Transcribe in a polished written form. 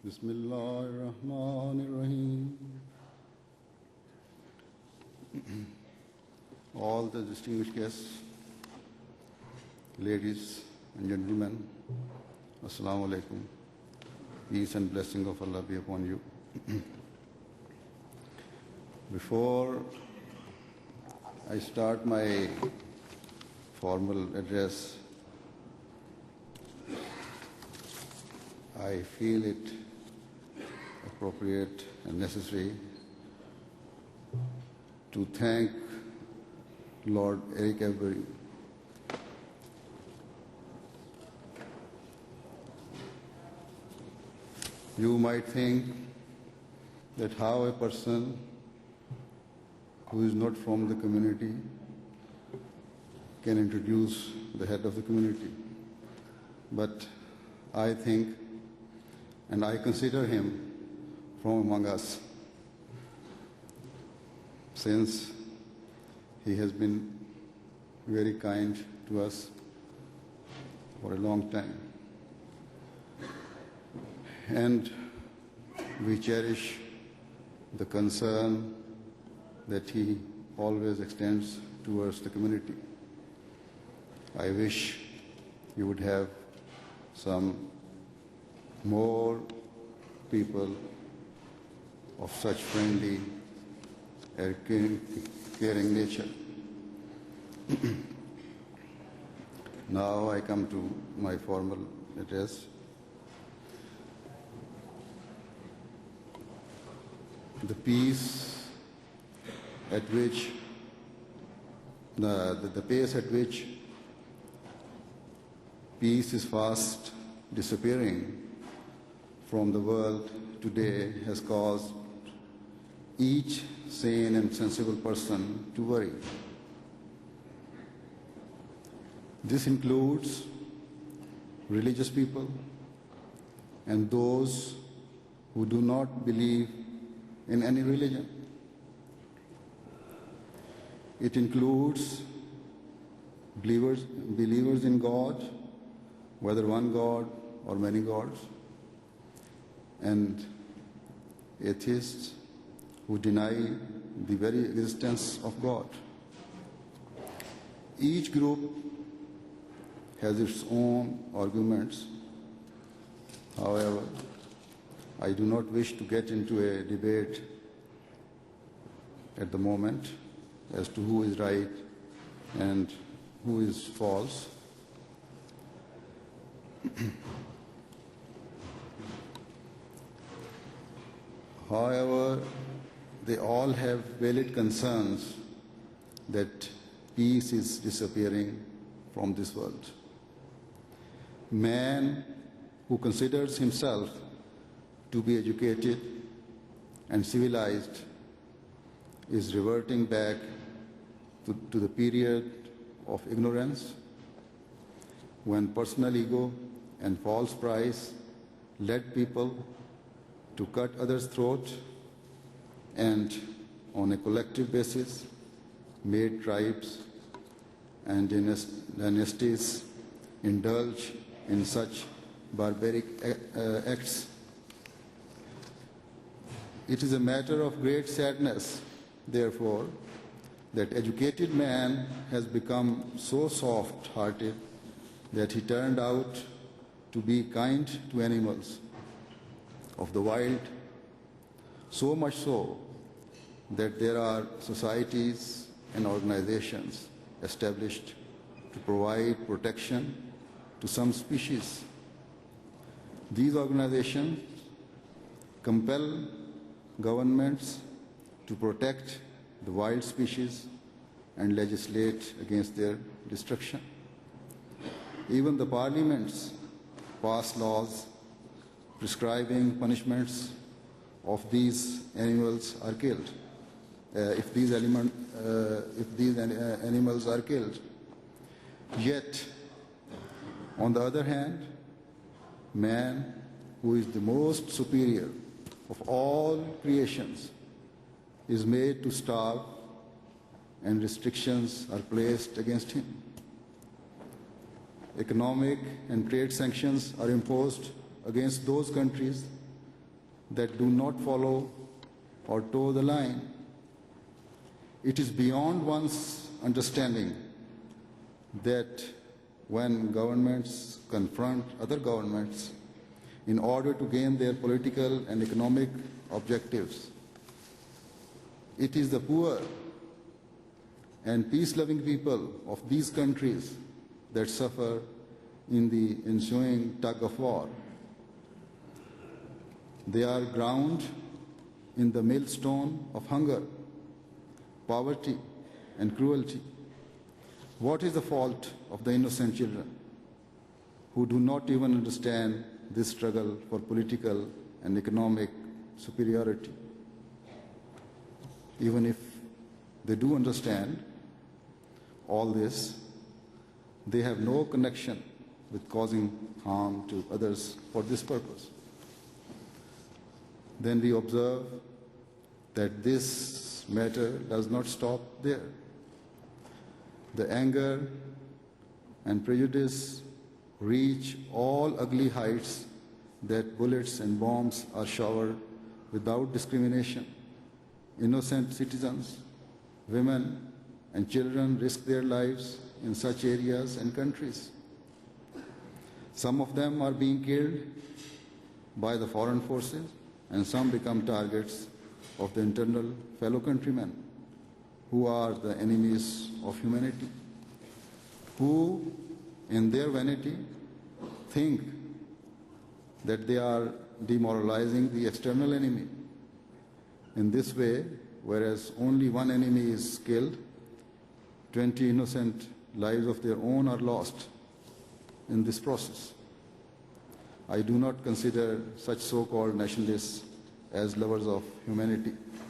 Bismillahirrahmanirrahim. All the distinguished guests, ladies and gentlemen, Assalamu alaikum. Peace and blessing of Allah be upon you. Before I start my formal address, I feel it appropriate and necessary to thank Lord Eric Avery You might think that how a person who is not from the community can introduce the head of the community. But I think and I consider him from among us, since he has been very kind to us for a long time. And we cherish the concern that he always extends towards the community. I wish you would have some more people of such friendly and caring nature. Now I come to my formal address. The pace at which peace is fast disappearing from the world today has caused each sane and sensible person to worry. This includes religious people and those who do not believe in any religion. It includes believers in God, whether one God or many gods, and atheists who deny the very existence of God. Each group has its own arguments. However, I do not wish to get into a debate at the moment as to who is right and who is false. However, they all have valid concerns that peace is disappearing from this world. Man who considers himself to be educated and civilized is reverting back to the period of ignorance when personal ego and false pride led people to cut others' throat and on a collective basis made tribes and dynasties indulge in such barbaric acts. It is a matter of great sadness, therefore, that educated man has become so soft-hearted that he turned out to be kind to animals of the wild, so much so that there are societies and organizations established to provide protection to some species. These organizations compel governments to protect the wild species and legislate against their destruction. Even the parliaments pass laws prescribing punishments of these animals are killed, if these animals are killed. Yet, on the other hand, man, who is the most superior of all creations, is made to starve and restrictions are placed against him. Economic and trade sanctions are imposed against those countries that do not follow or toe the line. It is beyond one's understanding that when governments confront other governments in order to gain their political and economic objectives, it is the poor and peace-loving people of these countries that suffer in the ensuing tug of war. They are drowned in the maelstrom of hunger, poverty, and cruelty. What is the fault of the innocent children who do not even understand this struggle for political and economic superiority? Even if they do understand all this, they have no connection with causing harm to others for this purpose. Then we observe that this matter does not stop there. The anger and prejudice reach all ugly heights that bullets and bombs are showered without discrimination. Innocent citizens, women, and children risk their lives in such areas and countries. Some of them are being killed by the foreign forces, and some become targets of the internal fellow countrymen who are the enemies of humanity, who, in their vanity, think that they are demoralizing the external enemy. In this way, whereas only one enemy is killed, 20 innocent lives of their own are lost in this process. I do not consider such so-called nationalists as lovers of humanity.